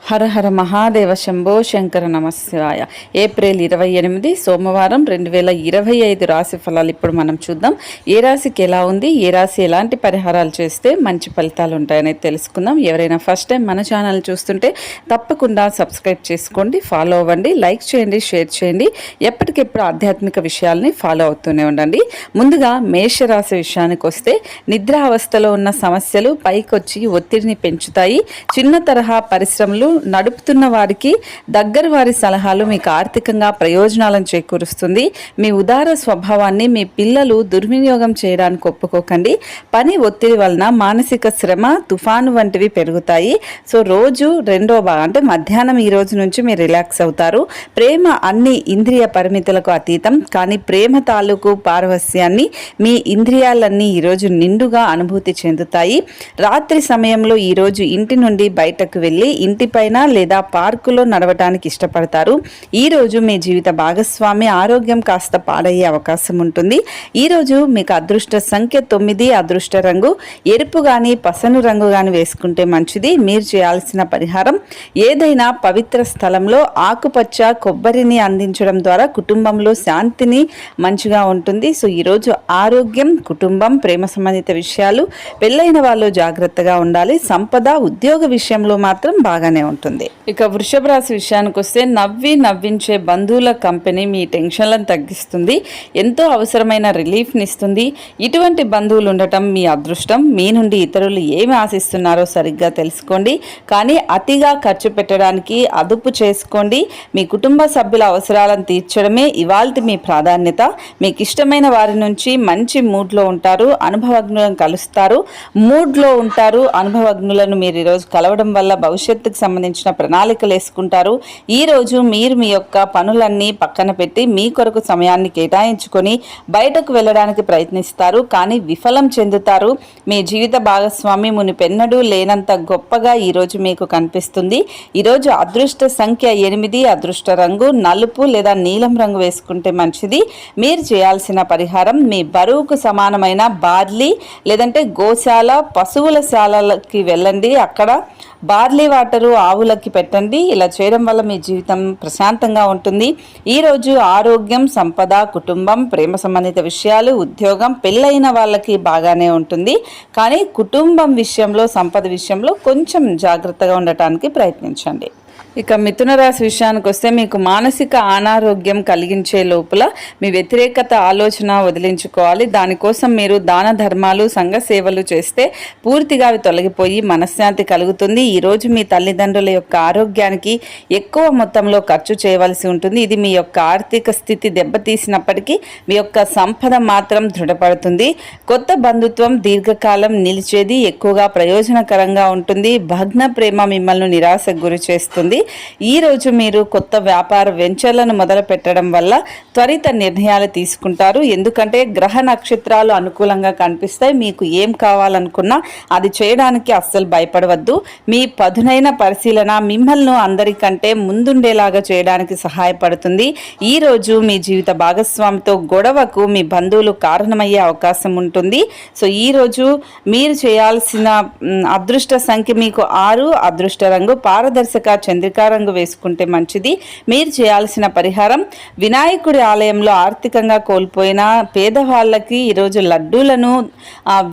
హర హర మహాదేవ శంభో శంకర నమశివాయ. ఏప్రిల్ 28 సోమవారం 2025 రాశి ఫలాలు ఇప్పుడు మనం చూద్దాం. ఏ రాశికి ఎలా ఉంది, ఏ రాశి ఎలాంటి పరిహారాలు చేస్తే మంచి ఫలితాలు ఉంటాయనేది తెలుసుకుందాం. ఎవరైనా ఫస్ట్ టైం మన ఛానల్ చూస్తుంటే తప్పకుండా సబ్స్క్రైబ్ చేసుకోండి, ఫాలో అవ్వండి, లైక్ చేయండి, షేర్ చేయండి. ఎప్పటికెప్పుడు ఆధ్యాత్మిక విషయాల్ని ఫాలో అవుతూనే ఉండండి. ముందుగా మేషరాశి విషయానికి వస్తే నిద్రావస్థలో ఉన్న సమస్యలు పైకొచ్చి ఒత్తిడిని పెంచుతాయి. చిన్న తరహా పరిశ్రమలు నడుపుతున్న వారికి దగ్గర వారి సలహాలు మీకు ఆర్థికంగా ప్రయోజనాలను చేకూరుస్తుంది. మీ ఉదార స్వభావాన్ని మీ పిల్లలు దుర్వినియోగం చేయడానికి ఒప్పుకోకండి. పని ఒత్తిడి వలన మానసిక శ్రమ, తుఫాను వంటివి పెరుగుతాయి. సో రోజు రెండో భాగం అంటే మధ్యాహ్నం ఈ రోజు నుంచి మీరు రిలాక్స్ అవుతారు. ప్రేమ అన్ని ఇంద్రియ పరిమితులకు అతీతం, కానీ ప్రేమ తాలూకు పారవస్యాన్ని మీ ఇంద్రియాలన్నీ ఈరోజు నిండుగా అనుభూతి చెందుతాయి. రాత్రి సమయంలో ఈరోజు ఇంటి నుండి బయటకు వెళ్ళి ఇంటిపైన లేదా పార్కులో నడవటానికి ఇష్టపడతారు. ఈరోజు మీ జీవిత భాగస్వామి ఆరోగ్యం కాస్త పాడయ్యే అవకాశం ఉంటుంది. ఈరోజు మీకు అదృష్ట సంఖ్య 9, అదృష్ట రంగు ఎరుపు కానీ పసను రంగు కానీ వేసుకుంటే మంచిది. మీరు చేయాల్సిన పరిహారం ఏదైనా పవిత్ర స్థలంలో ఆకుపచ్చ కొబ్బరిని అందించడం ద్వారా కుటుంబంలో శాంతిని మంచిగా ఉంటుంది. సో ఈరోజు ఆరోగ్యం, కుటుంబం, ప్రేమ సంబంధిత విషయాలు, పెళ్ళైన వాళ్ళు జాగ్రత్తగా ఉండాలి. సంపద, ఉద్యోగ విషయంలో మాత్రం బాగానే ఉంటుంది. ఇక వృషభ రాశి విషయానికి వస్తే నవ్వించే బంధువుల కంపెనీ మీ టెన్షన్లను తగ్గిస్తుంది, ఎంతో అవసరమైన రిలీఫ్ని ఇస్తుంది. ఇటువంటి బంధువులు ఉండటం మీ అదృష్టం. మీ నుండి ఇతరులు ఏమి ఆశిస్తున్నారో సరిగ్గా తెలుసుకోండి, కానీ అతిగా ఖర్చు పెట్టడానికి అదుపు చేసుకోండి. మీ కుటుంబ సభ్యుల అవసరాలను తీర్చడమే ఇవాల్టి మీ ప్రాధాన్యత. మీకు ఇష్టమైన వారి నుంచి మంచి మూడ్లో ఉంటారు, అనుభవజ్ఞులను కలుస్తారు. మూడ్లో ఉంటారు, అనుభవజ్ఞులను మీరు ఈరోజు కలవడం వల్ల భవిష్యత్తుకు సంబంధించిన ప్రణాళికలు వేసుకుంటారు. ఈరోజు మీరు మీ యొక్క పనులన్నీ పక్కన పెట్టి మీ కొరకు సమయాన్ని కేటాయించుకొని బయటకు వెళ్ళడానికి ప్రయత్నిస్తారు, కానీ విఫలం చెందుతారు. మీ జీవిత భాగస్వామి మునిపెన్నడూ లేనంత గొప్పగా ఈరోజు మీకు కనిపిస్తుంది. ఈరోజు అదృష్ట సంఖ్య 8, అదృష్ట రంగు నలుపు లేదా నీలం రంగు వేసుకుంటే మంచిది. మీరు చేయాల్సిన పరిహారం మీ బరువుకు సమానమైన బార్లీ లేదంటే గోశాల, పశువుల శాలకి వెళ్ళండి. అక్కడ బార్లీ వాటరు ఆవులకి పెట్టండి. ఇలా చేయడం వల్ల మీ జీవితం ప్రశాంతంగా ఉంటుంది. ఈరోజు ఆరోగ్యం, సంపద, కుటుంబం, ప్రేమ సంబంధిత విషయాలు, ఉద్యోగం, పెళ్ళైన వాళ్ళకి బాగానే ఉంటుంది, కానీ కుటుంబం విషయంలో, సంపద విషయంలో కొంచెం జాగ్రత్తగా ఉండటానికి ప్రయత్నించండి. ఇక మిథున రాశి విషయానికి వస్తే మీకు మానసిక అనారోగ్యం కలిగించే లోపల మీ వ్యతిరేకత ఆలోచన వదిలించుకోవాలి. దానికోసం మీరు దాన ధర్మాలు, సంఘ సేవలు చేస్తే పూర్తిగా అవి తొలగిపోయి మనశ్శాంతి కలుగుతుంది. ఈరోజు మీ తల్లిదండ్రుల యొక్క ఆరోగ్యానికి ఎక్కువ మొత్తంలో ఖర్చు చేయవలసి ఉంటుంది. ఇది మీ యొక్క ఆర్థిక స్థితి దెబ్బతీసినప్పటికీ మీ యొక్క సంపద మాత్రం దృఢపడుతుంది. కొత్త బంధుత్వం దీర్ఘకాలం నిలిచేది, ఎక్కువగా ప్రయోజనకరంగా ఉంటుంది. భగ్న ప్రేమ మిమ్మల్ని నిరాశకు గురి చేస్తుంది. ఈరోజు మీరు కొత్త వ్యాపార వెంచర్లను మొదలు పెట్టడం వల్ల త్వరిత నిర్ణయాలు తీసుకుంటారు, ఎందుకంటే గ్రహ నక్షత్రాలు అనుకూలంగా కనిపిస్తాయి. మీకు ఏం కావాలనుకున్నా అది చేయడానికి అస్సలు భయపడవద్దు. మీ పదునైన పరిశీలన మిమ్మల్ని అందరికంటే ముందుండేలాగా చేయడానికి సహాయపడుతుంది. ఈరోజు మీ జీవిత భాగస్వామితో గొడవకు మీ బంధువులు కారణమయ్యే అవకాశం ఉంటుంది. సో ఈరోజు మీరు చేయాల్సిన అదృష్ట సంఖ్య మీకు 6, అదృష్ట రంగు పారదర్శక చంద్రికా రంగు వేసుకుంటే మంచిది. మీరు చేయాల్సిన పరిహారం వినాయకుడి ఆలయంలో ఆర్థికంగా కోల్పోయిన పేదవాళ్ళకి ఈరోజు లడ్డూలను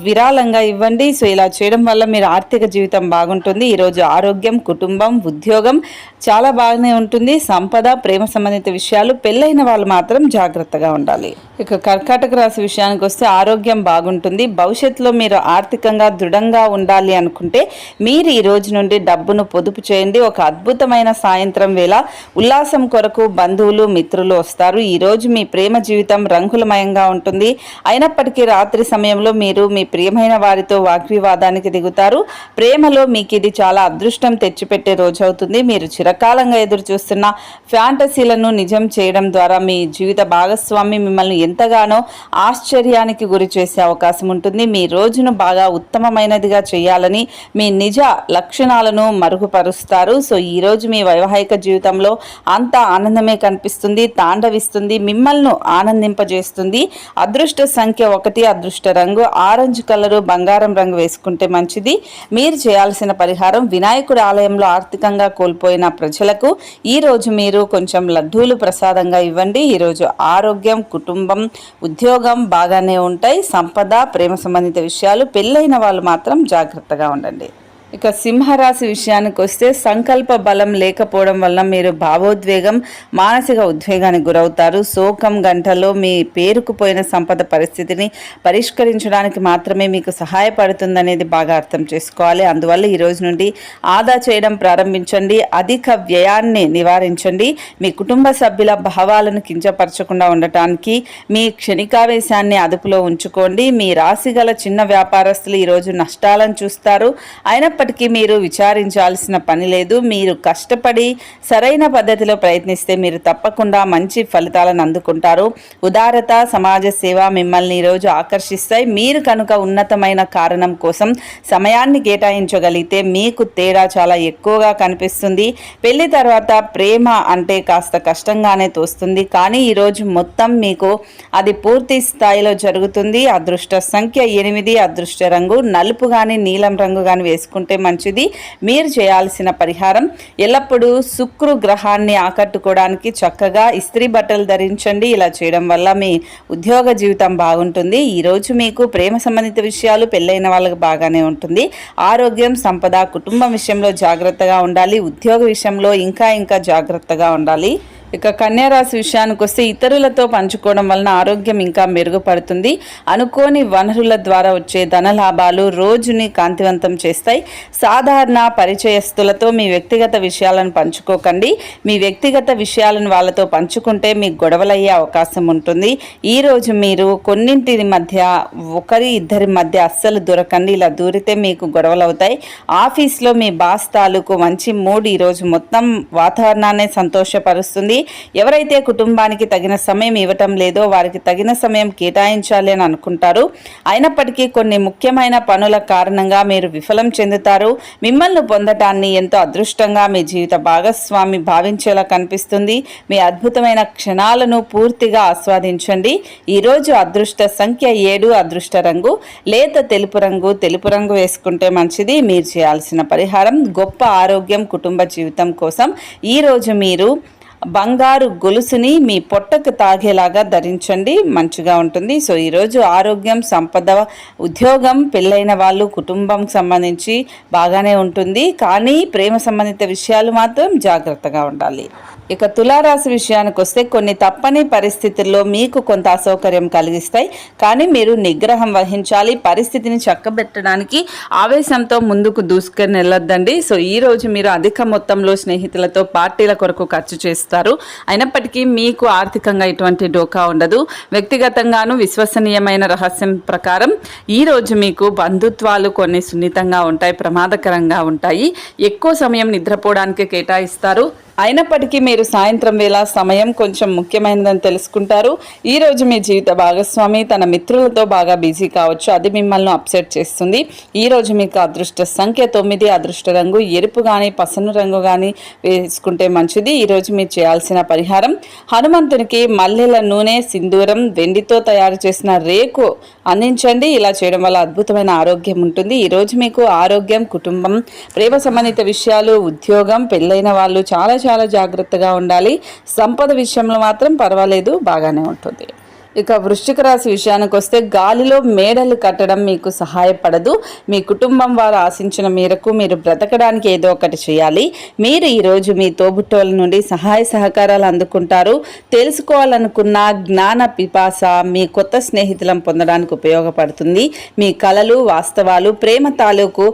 విరాళంగా ఇవ్వండి. సో ఇలా చేయడం వల్ల మీరు ఆర్థిక జీవితం బాగుంటుంది. ఈరోజు ఆరోగ్యం, కుటుంబం, ఉద్యోగం చాలా బాగానే ఉంటుంది. సంపద, ప్రేమ సంబంధిత విషయాలు, పెళ్ళైన వాళ్ళు మాత్రం జాగ్రత్తగా ఉండాలి. ఇక కర్కాటక రాశి విషయానికి వస్తే ఆరోగ్యం బాగుంటుంది. భవిష్యత్తులో మీరు ఆర్థికంగా దృఢంగా ఉండాలి అనుకుంటే మీరు ఈ రోజు నుండి డబ్బును పొదుపు చేయండి. ఒక అద్భుతమైన సాయంత్రం వేళ ఉల్లాసం కొరకు బంధువులు, మిత్రులు వస్తారు. ఈరోజు మీ ప్రేమ జీవితం రంగులమయంగా ఉంటుంది. అయినప్పటికీ రాత్రి సమయంలో మీరు మీ ప్రియమైన వారితో వాగ్వివాదానికి దిగుతారు. ప్రేమలో మీకు ఇది చాలా అదృష్టం తెచ్చిపెట్టే రోజు అవుతుంది. మీరు చిరకాలంగా ఎదురు చూస్తున్న ఫ్యాంటసీలను నిజం చేయడం ద్వారా మీ జీవిత భాగస్వామి మిమ్మల్ని ఎంతగానో ఆశ్చర్యానికి గురి చేసే అవకాశం ఉంటుంది. మీ రోజును బాగా ఉత్తమమైనదిగా చేయాలని మీ నిజ లక్షణాలను మరుగుపరుస్తారు. సో ఈ ఈరోజు మీ వైవాహిక జీవితంలో అంత ఆనందమే కనిపిస్తుంది, తాండవిస్తుంది, మిమ్మల్ని ఆనందింపజేస్తుంది. అదృష్ట సంఖ్య 1, అదృష్ట రంగు ఆరెంజ్ కలరు, బంగారం రంగు వేసుకుంటే మంచిది. మీరు చేయాల్సిన పరిహారం, వినాయకుడి ఆలయంలో ఆర్థికంగా కోల్పోయిన ప్రజలకు ఈరోజు మీరు కొంచెం లడ్డూలు ప్రసాదంగా ఇవ్వండి. ఈరోజు ఆరోగ్యం, కుటుంబం, ఉద్యోగం బాగానే ఉంటాయి. సంపద, ప్రేమ సంబంధిత విషయాలు, పెళ్ళైన వాళ్ళు మాత్రం జాగ్రత్తగా ఉండండి. ఇక సింహరాశి విషయానికి వస్తే సంకల్ప బలం లేకపోవడం వల్ల మీరు భావోద్వేగం, మానసిక ఉద్వేగానికి గురవుతారు. శోకం గంటలో మీ పేరుకుపోయిన సంపద పరిస్థితిని పరిష్కరించడానికి మాత్రమే మీకు సహాయపడుతుందనేది బాగా అర్థం చేసుకోవాలి. అందువల్ల ఈ రోజు నుండి ఆదా చేయడం ప్రారంభించండి. అధిక వ్యయాన్ని నివారించండి. మీ కుటుంబ సభ్యుల భావాలను కించపరచకుండా ఉండటానికి మీ క్షణికావేశాన్ని అదుపులో ఉంచుకోండి. మీ రాశి గల చిన్న వ్యాపారస్తులు ఈరోజు నష్టాలను చూస్తారు. అయినప్పటికీ మీరు విచారించాల్సిన పని లేదు. మీరు కష్టపడి సరైన పద్ధతిలో ప్రయత్నిస్తే మీరు తప్పకుండా మంచి ఫలితాలను అందుకుంటారు. ఉదారత, సమాజ సేవ మిమ్మల్ని ఈరోజు ఆకర్షిస్తాయి. మీరు కనుక ఉన్నతమైన కారణం కోసం సమయాన్ని కేటాయించగలిగితే మీకు తేడా చాలా ఎక్కువగా కనిపిస్తుంది. పెళ్లి తర్వాత ప్రేమ అంటే కాస్త కష్టంగానే తోస్తుంది, కానీ ఈరోజు మొత్తం మీకు అది పూర్తి స్థాయిలో జరుగుతుంది. అదృష్ట సంఖ్య 8, అదృష్ట రంగు నలుపు కానీ నీలం రంగు కానీ వేసుకుంటే మంచిది. మీరు చేయాల్సిన పరిహారం, ఎల్లప్పుడూ శుక్ర గ్రహాన్ని ఆకట్టుకోవడానికి చక్కగా ఇస్త్రీ బట్టలు ధరించండి. ఇలా చేయడం వల్ల మీ ఉద్యోగ జీవితం బాగుంటుంది. ఈరోజు మీకు ప్రేమ సంబంధిత విషయాలు, పెళ్ళైన వాళ్ళకి బాగానే ఉంటుంది. ఆరోగ్యం, సంపద, కుటుంబం విషయంలో జాగ్రత్తగా ఉండాలి. ఉద్యోగ విషయంలో ఇంకా జాగ్రత్తగా ఉండాలి. ఇక కన్యారాశి విషయానికి వస్తే ఇతరులతో పంచుకోవడం వలన ఆరోగ్యం ఇంకా మెరుగుపడుతుంది. అనుకోని వనరుల ద్వారా వచ్చే ధన లాభాలు రోజుని కాంతివంతం చేస్తాయి. సాధారణ పరిచయస్తులతో మీ వ్యక్తిగత విషయాలను పంచుకోకండి. మీ వ్యక్తిగత విషయాలను వాళ్ళతో పంచుకుంటే మీకు గొడవలయ్యే అవకాశం ఉంటుంది. ఈరోజు మీరు కొన్నింటి మధ్య, ఇద్దరి మధ్య అస్సలు దూరకండి. ఇలా దూరితే మీకు గొడవలు అవుతాయి. ఆఫీస్లో మీ బాస్ తాలూకు మంచి మూడ్ ఈరోజు మొత్తం వాతావరణాన్ని సంతోషపరుస్తుంది. ఎవరైతే కుటుంబానికి తగిన సమయం ఇవ్వటం లేదో వారికి తగిన సమయం కేటాయించాలి అని అనుకుంటారు. అయినప్పటికీ కొన్ని ముఖ్యమైన పనుల కారణంగా మీరు విఫలం చెందుతారు. మిమ్మల్ని పొందటాన్ని ఎంతో అదృష్టంగా మీ జీవిత భాగస్వామి భావించేలా కనిపిస్తుంది. మీ అద్భుతమైన క్షణాలను పూర్తిగా ఆస్వాదించండి. ఈరోజు అదృష్ట సంఖ్య 7, అదృష్ట రంగు లేత తెలుపు రంగు వేసుకుంటే మంచిది. మీరు చేయాల్సిన పరిహారం, గొప్ప ఆరోగ్యం, కుటుంబ జీవితం కోసం ఈరోజు మీరు బంగారు గొలుసుని మీ పొట్టకు తాగేలాగా ధరించండి, మంచిగా ఉంటుంది. సో ఈరోజు ఆరోగ్యం, సంపద, ఉద్యోగం, పెళ్ళైన వాళ్ళు, కుటుంబం సంబంధించి బాగానే ఉంటుంది. కానీ ప్రేమ సంబంధిత విషయాలు మాత్రం జాగ్రత్తగా ఉండాలి. ఇక తులారాశి విషయానికి వస్తే కొన్ని తప్పని పరిస్థితుల్లో మీకు కొంత అసౌకర్యం కలిగిస్తాయి, కానీ మీరు నిగ్రహం వహించాలి. పరిస్థితిని చక్కబెట్టడానికి ఆవేశంతో ముందుకు దూసుకొని వెళ్ళొద్దండి. సో ఈరోజు మీరు అధిక మొత్తంలో స్నేహితులతో పార్టీల కొరకు ఖర్చు చేస్తారు. అయినప్పటికీ మీకు ఆర్థికంగా ఎటువంటి డోకా ఉండదు. వ్యక్తిగతంగాను విశ్వసనీయమైన రహస్యం ప్రకారం ఈరోజు మీకు బంధుత్వాలు కొన్ని సున్నితంగా ఉంటాయి, ప్రమాదకరంగా ఉంటాయి. ఎక్కువ సమయం నిద్రపోవడానికి కేటాయిస్తారు. అయినప్పటికీ మీరు సాయంత్రం వేళ సమయం కొంచెం ముఖ్యమైనదని తెలుసుకుంటారు. ఈరోజు మీ జీవిత భాగస్వామి తన మిత్రులతో బాగా బిజీ కావచ్చు, అది మిమ్మల్ని అప్సెట్ చేస్తుంది. ఈరోజు మీకు అదృష్ట సంఖ్య 9, అదృష్ట రంగు ఎరుపు కానీ పసను రంగు కానీ వేసుకుంటే మంచిది. ఈరోజు మీరు చేయాల్సిన పరిహారం, హనుమంతునికి మల్లెల నూనె, సింధూరం, వెండితో తయారు చేసిన రేకు అందించండి. ఇలా చేయడం వల్ల అద్భుతమైన ఆరోగ్యం ఉంటుంది. ఈరోజు మీకు ఆరోగ్యం, కుటుంబం, ప్రేమ సంబంధిత విషయాలు, ఉద్యోగం, పెళ్ళైన వాళ్ళు చాలా జాగ్రత్తగా ఉండాలి. సంపద విషయంలో మాత్రం పర్వాలేదు, బాగానే ఉంటుంది. ఇక వృశ్చిక రాశి విషయానికి వస్తే గాలిలో మేడలు కట్టడం మీకు సహాయపడదు. మీ కుటుంబం వారు ఆశించిన మేరకు మీరు బ్రతకడానికి ఏదో ఒకటి చేయాలి. మీరు ఈరోజు మీ తోబుట్టువుల నుండి సహాయ సహకారాలు అందుకుంటారు. తెలుసుకోవాలనుకున్న జ్ఞాన పిపాస మీ కొత్త స్నేహితులను పొందడానికి ఉపయోగపడుతుంది. మీ కలలు, వాస్తవాలు, ప్రేమ తాలూకు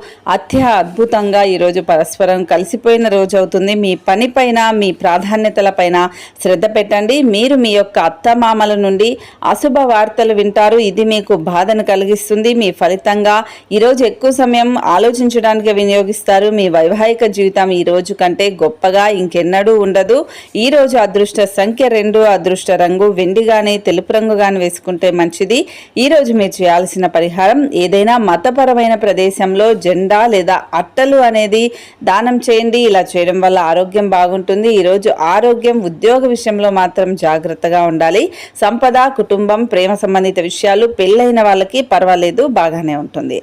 అద్భుతంగా ఈరోజు పరస్పరం కలిసిపోయిన రోజు అవుతుంది. మీ పనిపైన, మీ ప్రాధాన్యతలపైన శ్రద్ధ పెట్టండి. మీరు మీ యొక్క అత్తమామల నుండి అశుభ వార్తలు వింటారు. ఇది మీకు బాధను కలిగిస్తుంది. మీ ఫలితంగా ఈరోజు ఎక్కువ సమయం ఆలోచించడానికి వినియోగిస్తారు. మీ వైవాహిక జీవితం ఈ రోజు కంటే గొప్పగా ఇంకెన్నడూ ఉండదు. ఈ రోజు అదృష్ట సంఖ్య 2, అదృష్ట రంగు వెండి గాని తెలుపు రంగు గాని వేసుకుంటే మంచిది. ఈ రోజు మీరు చేయాల్సిన పరిహారం, ఏదైనా మతపరమైన ప్రదేశంలో జెండా లేదా అట్టలు అనేది దానం చేయండి. ఇలా చేయడం వల్ల ఆరోగ్యం బాగుంటుంది. ఈరోజు ఆరోగ్యం, ఉద్యోగ విషయంలో మాత్రం జాగ్రత్తగా ఉండాలి. సంపద, కుటుంబం, ప్రేమ సంబంధిత విషయాలు పెళ్ళైన వాళ్ళకి పర్వాలేదు, బాగానే ఉంటుంది.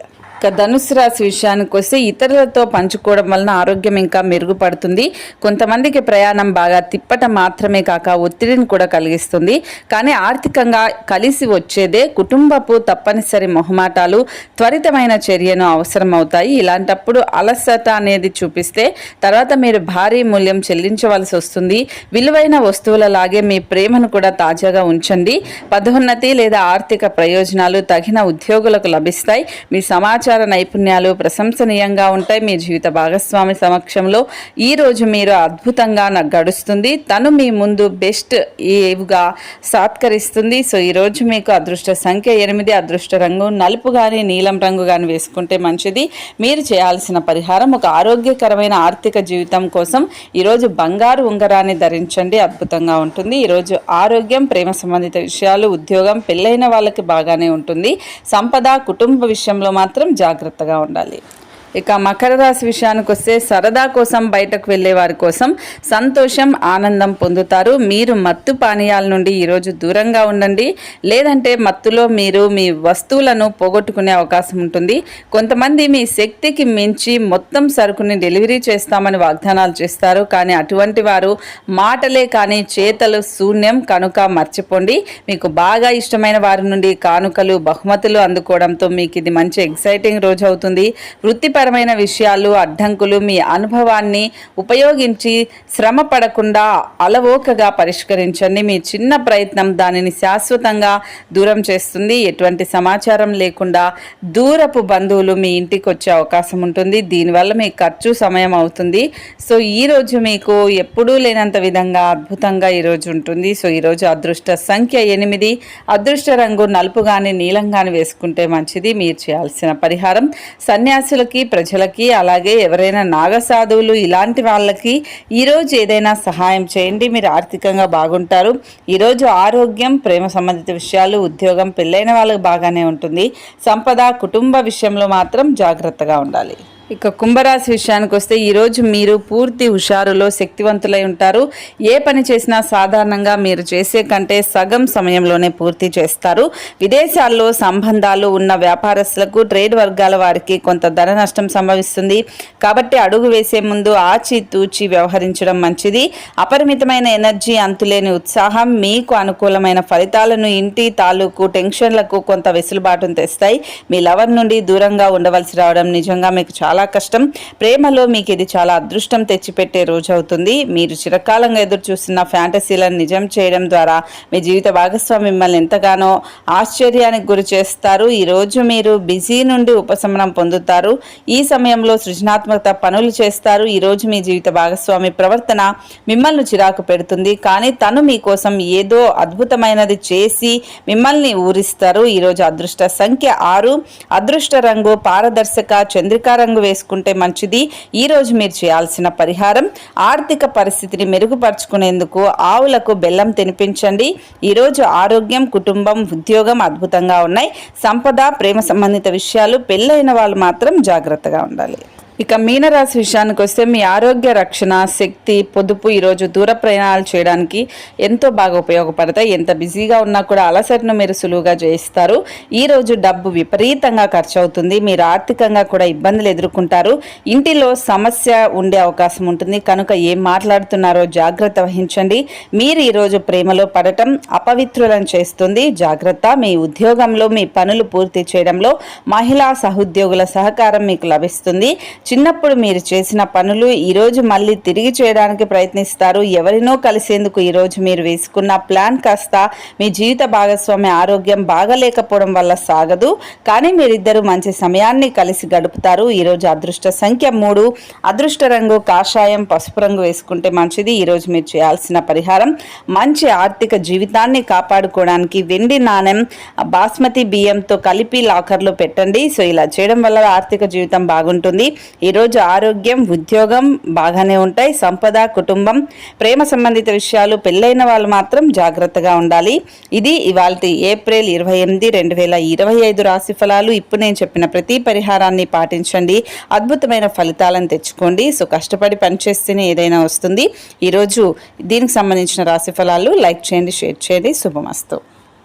ధనుసు రాశి విషయానికి వస్తే ఇతరులతో పంచుకోవడం వలన ఆరోగ్యం ఇంకా మెరుగుపడుతుంది. కొంతమందికి ప్రయాణం బాగా తిప్పటం మాత్రమే కాక ఒత్తిడిని కూడా కలిగిస్తుంది. కానీ ఆర్థికంగా కలిసి వచ్చేదే. కుటుంబపు తప్పనిసరి మొహమాటాలు త్వరితమైన చర్యను అవసరం అవుతాయి. ఇలాంటప్పుడు అలసట అనేది చూపిస్తే తర్వాత మీరు భారీ మూల్యం చెల్లించవలసి వస్తుంది. విలువైన వస్తువులలాగే మీ ప్రేమను కూడా తాజాగా ఉంచండి. పదోన్నతి లేదా ఆర్థిక ప్రయోజనాలు తగిన ఉద్యోగులకు లభిస్తాయి. మీ సమాచార నైపుణ్యాలు ప్రశంసనీయంగా ఉంటాయి. మీ జీవిత భాగస్వామి సమక్షంలో ఈ రోజు మీరు అద్భుతంగా గడుస్తుంది. తను మీ ముందు బెస్ట్ ఏవుగా సత్కరిస్తుంది. సో ఈ రోజు మీకు అదృష్ట సంఖ్య 8, అదృష్ట రంగు నలుపు కానీ నీలం రంగు కానీ వేసుకుంటే మంచిది. మీరు చేయాల్సిన పరిహారం, ఒక ఆరోగ్యకరమైన ఆర్థిక జీవితం కోసం ఈరోజు బంగారు ఉంగరాన్ని ధరించండి. అద్భుతంగా ఉంటుంది. ఈరోజు ఆరోగ్యం, ప్రేమ సంబంధిత విషయాలు, ఉద్యోగం, పెళ్ళైన వాళ్ళకి బాగానే ఉంటుంది. సంపద, కుటుంబ విషయంలో మాత్రం జాగ్రత్తగా ఉండాలి. ఇక మకర రాశి విషయానికి వస్తే సరదా కోసం బయటకు వెళ్ళే వారి కోసం సంతోషం, ఆనందం పొందుతారు. మీరు మత్తు పానీయాల నుండి ఈరోజు దూరంగా ఉండండి. లేదంటే మత్తులో మీరు మీ వస్తువులను పోగొట్టుకునే అవకాశం ఉంటుంది. కొంతమంది మీ శక్తికి మించి మొత్తం సరుకుని డెలివరీ చేస్తామని వాగ్దానాలు చేస్తారు. కానీ అటువంటి వారు మాటలే కానీ చేతలు శూన్యం కనుక మర్చిపోండి. మీకు బాగా ఇష్టమైన వారి నుండి కానుకలు, బహుమతులు అందుకోవడంతో మీకు ఇది మంచి ఎక్సైటింగ్ రోజు అవుతుంది. వృత్తిపరమైన విషయాలు, అడ్డంకులు మీ అనుభవాన్ని ఉపయోగించి శ్రమ పడకుండా అలవోకగా పరిష్కరించండి. మీ చిన్న ప్రయత్నం దానిని శాశ్వతంగా దూరం చేస్తుంది. ఎటువంటి సమాచారం లేకుండా దూరపు బంధువులు మీ ఇంటికి వచ్చే అవకాశం ఉంటుంది. దీనివల్ల మీ ఖర్చు, సమయం అవుతుంది. సో ఈరోజు మీకు ఎప్పుడూ లేనంత విధంగా అద్భుతంగా ఈరోజు ఉంటుంది. సో ఈరోజు అదృష్ట సంఖ్య 8, అదృష్ట రంగు నలుపు కానీ నీలం కానీ వేసుకుంటే మంచిది. మీరు చేయాల్సిన పరిహారం, సన్యాసులకి, ప్రజలకి, అలాగే ఎవరైనా నాగసాధువులు ఇలాంటి వాళ్ళకి ఈరోజు ఏదైనా సహాయం చేయండి. మీరు ఆర్థికంగా బాగుంటారు. ఈరోజు ఆరోగ్యం, ప్రేమ సంబంధిత విషయాలు, ఉద్యోగం, పెళ్ళైన వాళ్ళకి బాగానే ఉంటుంది. సంపద, కుటుంబ విషయంలో మాత్రం జాగ్రత్తగా ఉండాలి. ఇక కుంభరాశి విషయానికి వస్తే ఈరోజు మీరు పూర్తి హుషారులో శక్తివంతులై ఉంటారు. ఏ పని చేసినా సాధారణంగా మీరు చేసే కంటే సగం సమయంలోనే పూర్తి చేస్తారు. విదేశాల్లో సంబంధాలు ఉన్న వ్యాపారస్తులకు, ట్రేడ్ వర్గాల వారికి కొంత ధన నష్టం సంభవిస్తుంది. కాబట్టి అడుగు వేసే ముందు ఆచి తూచి వ్యవహరించడం మంచిది. అపరిమితమైన ఎనర్జీ, అంతులేని ఉత్సాహం మీకు అనుకూలమైన ఫలితాలను, ఇంటి తాలూకు టెన్షన్లకు కొంత వెసులుబాటును తెస్తాయి. మీ లవర్ నుండి దూరంగా ఉండవలసి రావడం నిజంగా మీకు చాలా కష్టం. ప్రేమలో మీకు ఇది చాలా అదృష్టం తెచ్చిపెట్టే రోజు అవుతుంది. మీరు చిరకాలంగా ఎదురు చూస్తున్న ఫ్యాంటసీలను నిజం చేయడం ద్వారా మీ జీవిత భాగస్వామి మిమ్మల్ని ఎంతగానో ఆశ్చర్యానికి గురి చేస్తారు. ఈరోజు మీరు బిజీ నుండి ఉపశమనం పొందుతారు. ఈ సమయంలో సృజనాత్మక పనులు చేస్తారు. ఈరోజు మీ జీవిత భాగస్వామి ప్రవర్తన మిమ్మల్ని చిరాకు పెడుతుంది. కానీ తను మీకోసం ఏదో అద్భుతమైనది చేసి మిమ్మల్ని ఊరిస్తారు. ఈరోజు అదృష్ట సంఖ్య 6, అదృష్ట రంగు పారదర్శక చంద్రికా రంగు వేసుకుంటే మంచిది. ఈరోజు మీరు చేయాల్సిన పరిహారం, ఆర్థిక పరిస్థితిని మెరుగుపరుచుకునేందుకు ఆవులకు బెల్లం తినిపించండి. ఈరోజు ఆరోగ్యం, కుటుంబం, ఉద్యోగం అద్భుతంగా ఉన్నాయి. సంపద, ప్రేమ సంబంధిత విషయాలు, పెళ్ళైన వాళ్ళు మాత్రం జాగ్రత్తగా ఉండాలి. ఇక మీనరాశి విషయానికి వస్తే మీ ఆరోగ్య రక్షణ, శక్తి, పొదుపు ఈరోజు దూర ప్రయాణాలు చేయడానికి ఎంతో బాగా ఉపయోగపడతాయి. ఎంత బిజీగా ఉన్నా కూడా అలసటను మీరు సులువుగా జయిస్తారు. ఈరోజు డబ్బు విపరీతంగా ఖర్చు అవుతుంది. మీరు ఆర్థికంగా కూడా ఇబ్బందులు ఎదుర్కొంటారు. ఇంటిలో సమస్య ఉండే అవకాశం ఉంటుంది. కనుక ఏం మాట్లాడుతున్నారో జాగ్రత్త వహించండి. మీరు ఈరోజు ప్రేమలో పడటం అపవిత్రులను చేస్తుంది. జాగ్రత్త. మీ ఉద్యోగంలో మీ పనులు పూర్తి చేయడంలో మహిళా సహోద్యోగుల సహకారం మీకు లభిస్తుంది. చిన్నప్పుడు మీరు చేసిన పనులు ఈరోజు మళ్ళీ తిరిగి చేయడానికి ప్రయత్నిస్తారు. ఎవరినో కలిసేందుకు ఈరోజు మీరు వేసుకున్న ప్లాన్ కాస్త మీ జీవిత భాగస్వామి ఆరోగ్యం బాగలేకపోవడం వల్ల సాగదు. కానీ మీరిద్దరూ మంచి సమయాన్ని కలిసి గడుపుతారు. ఈరోజు అదృష్ట సంఖ్య 3, అదృష్ట రంగు కాషాయం, పసుపు రంగు వేసుకుంటే మంచిది. ఈరోజు మీరు చేయాల్సిన పరిహారం, మంచి ఆర్థిక జీవితాన్ని కాపాడుకోవడానికి వెండి నాణెం బాస్మతి బియ్యంతో కలిపి లాకర్లో పెట్టండి. సో ఇలా చేయడం వల్ల ఆర్థిక జీవితం బాగుంటుంది. ఈరోజు ఆరోగ్యం, ఉద్యోగం బాగానే ఉంటాయి. సంపద, కుటుంబం, ప్రేమ సంబంధిత విషయాలు, పెళ్ళైన వాళ్ళు మాత్రం జాగ్రత్తగా ఉండాలి. ఇది ఇవాల్టి ఏప్రిల్ 28, 2025 రాశి ఫలాలు. ఇప్పుడు నేను చెప్పిన ప్రతి పరిహారాన్ని పాటించండి, అద్భుతమైన ఫలితాలను తెచ్చుకోండి. సో కష్టపడి పనిచేస్తేనే ఏదైనా వస్తుంది. ఈరోజు దీనికి సంబంధించిన రాశి ఫలాలు లైక్ చేయండి, షేర్ చేయండి. శుభమస్తు.